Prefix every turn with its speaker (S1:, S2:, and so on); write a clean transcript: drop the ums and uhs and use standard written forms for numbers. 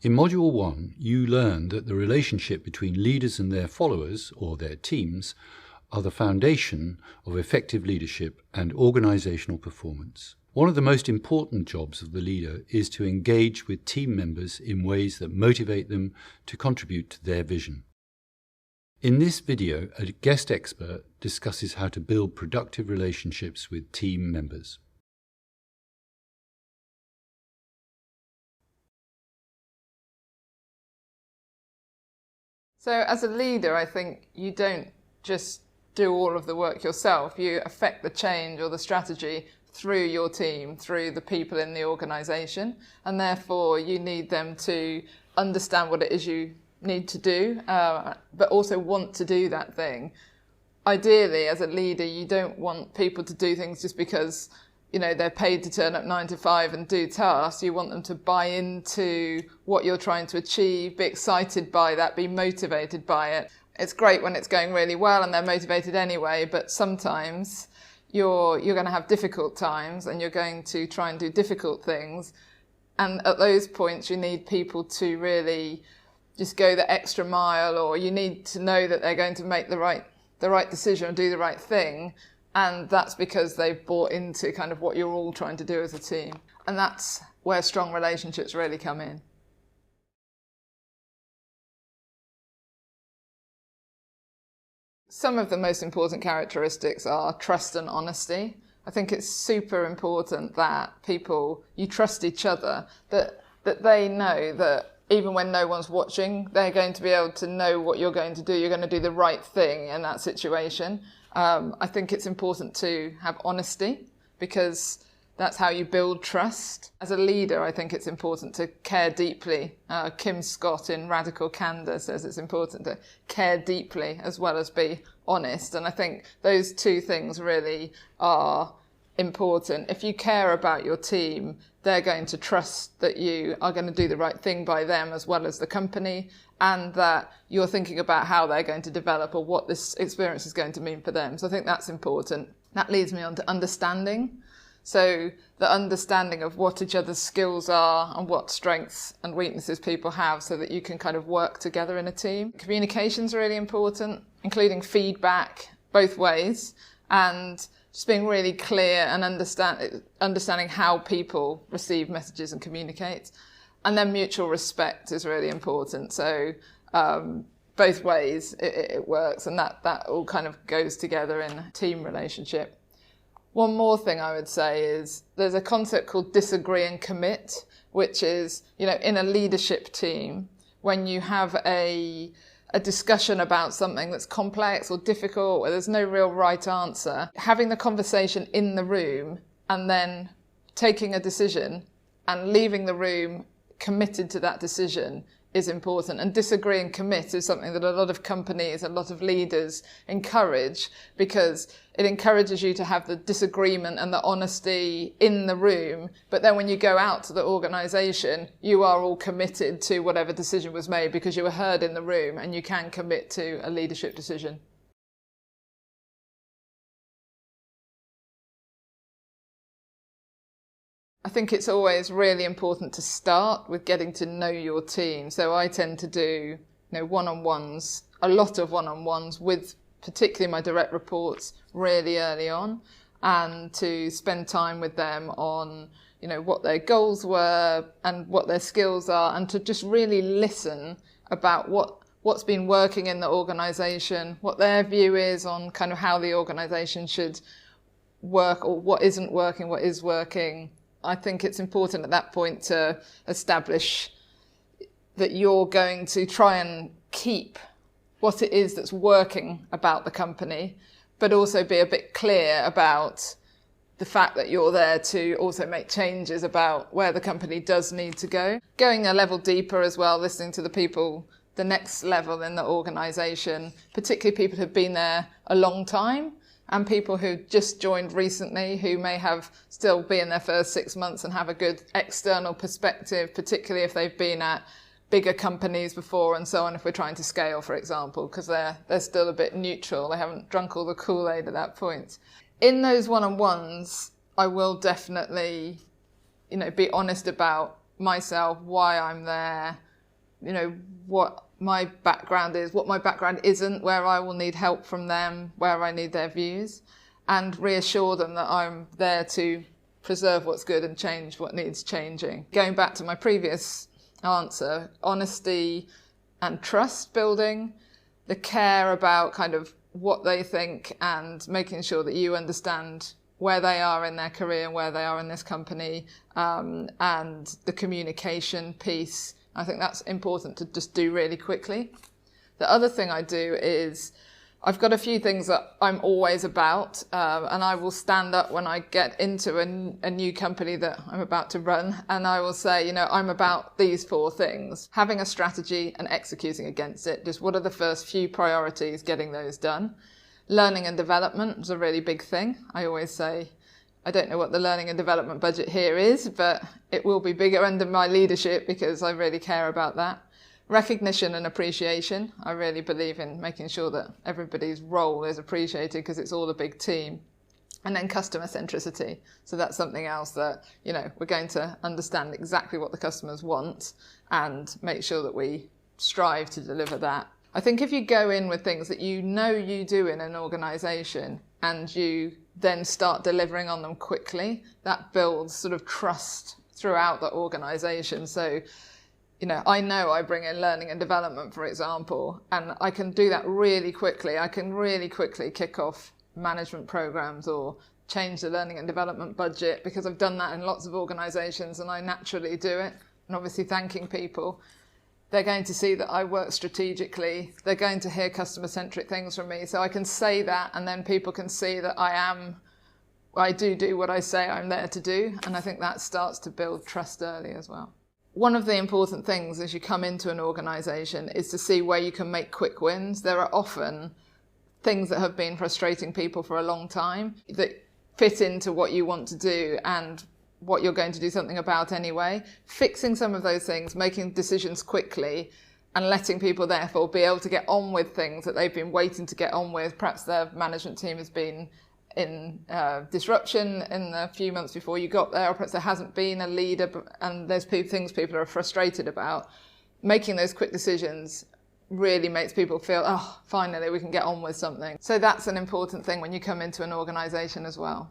S1: In Module 1, you learned that the relationship between leaders and their followers, or their teams, are the foundation of effective leadership and organizational performance. One of the most important jobs of the leader is to engage with team members in ways that motivate them to contribute to their vision. In this video, a guest expert discusses how to build productive relationships with team members.
S2: So as a leader, I think you don't just do all of the work yourself. You affect the change or the strategy through your team, through the people in the organisation, and therefore you need them to understand what it is you need to do, but also want to do that thing. Ideally, as a leader, you don't want people to do things just because they're paid to turn up 9 to 5 and do tasks. You want them to buy into what you're trying to achieve, be excited by that, be motivated by it. It's great when it's going really well and they're motivated anyway, but sometimes you're going to have difficult times and you're going to try and do difficult things. And at those points, you need people to really just go the extra mile, or you need to know that they're going to make the right decision and do the right thing. And that's because they've bought into kind of what you're all trying to do as a team. And that's where strong relationships really come in. Some of the most important characteristics are trust and honesty. I think it's super important that you trust each other, that they know that even when no one's watching, they're going to be able to know what you're going to do. You're going to do the right thing in that situation. I think it's important to have honesty because that's how you build trust. As a leader, I think it's important to care deeply. Kim Scott in Radical Candor says it's important to care deeply as well as be honest. And I think those two things really are important. If you care about your team, they're going to trust that you are going to do the right thing by them as well as the company, and that you're thinking about how they're going to develop or what this experience is going to mean for them. So I think that's important. That leads me on to understanding. So the understanding of what each other's skills are and what strengths and weaknesses people have so that you can kind of work together in a team. Communication's really important, including feedback both ways, and just being really clear and understanding how people receive messages and communicate. And then mutual respect is really important. So both ways it works, and that all kind of goes together in a team relationship. One more thing I would say is there's a concept called disagree and commit, which is, in a leadership team, when you have a discussion about something that's complex or difficult, where there's no real right answer, having the conversation in the room and then taking a decision and leaving the room committed to that decision is important. And disagree and commit is something that a lot of companies, a lot of leaders encourage, because it encourages you to have the disagreement and the honesty in the room. But then when you go out to the organisation, you are all committed to whatever decision was made because you were heard in the room, and you can commit to a leadership decision. I think it's always really important to start with getting to know your team. So I tend to do, one-on-ones, a lot of one-on-ones with particularly my direct reports really early on, and to spend time with them on, what their goals were and what their skills are, and to just really listen about what's been working in the organisation, what their view is on kind of how the organisation should work, or what isn't working, what is working. I think it's important at that point to establish that you're going to try and keep what it is that's working about the company, but also be a bit clear about the fact that you're there to also make changes about where the company does need to go. Going a level deeper as well, listening to the people, the next level in the organisation, particularly people who've been there a long time, and people who just joined recently who may have still be in their first 6 months and have a good external perspective, particularly if they've been at bigger companies before and so on, if we're trying to scale, for example, because they're still a bit neutral. They haven't drunk all the Kool-Aid at that point. In those one-on-ones, I will definitely, be honest about myself, why I'm there, what my background is, what my background isn't, where I will need help from them, where I need their views, and reassure them that I'm there to preserve what's good and change what needs changing. Going back to my previous answer, honesty and trust building, the care about kind of what they think and making sure that you understand where they are in their career and where they are in this company, and the communication piece. I think that's important to just do really quickly. The other thing I do is I've got a few things that I'm always about, and I will stand up when I get into a new company that I'm about to run, and I will say, I'm about these 4 things. Having a strategy and executing against it. Just what are the first few priorities, getting those done. Learning and development is a really big thing. I always say, I don't know what the learning and development budget here is, but it will be bigger under my leadership because I really care about that. Recognition and appreciation. I really believe in making sure that everybody's role is appreciated because it's all a big team. And then customer centricity. So that's something else that, we're going to understand exactly what the customers want and make sure that we strive to deliver that. I think if you go in with things that you do in an organisation and you then start delivering on them quickly, that builds sort of trust throughout the organisation. So I know I bring in learning and development, for example, and I can do that really quickly. I can really quickly kick off management programs or change the learning and development budget because I've done that in lots of organisations and I naturally do it. And obviously thanking people. They're going to see that I work strategically. They're going to hear customer-centric things from me. So I can say that and then people can see that I do what I say I'm there to do. And I think that starts to build trust early as well. One of the important things as you come into an organisation is to see where you can make quick wins. There are often things that have been frustrating people for a long time that fit into what you want to do and what you're going to do something about anyway. Fixing some of those things, making decisions quickly and letting people therefore be able to get on with things that they've been waiting to get on with. Perhaps their management team has been in disruption in the few months before you got there, or perhaps there hasn't been a leader and there's things people are frustrated about. Making those quick decisions really makes people feel, finally we can get on with something. So that's an important thing when you come into an organisation as well.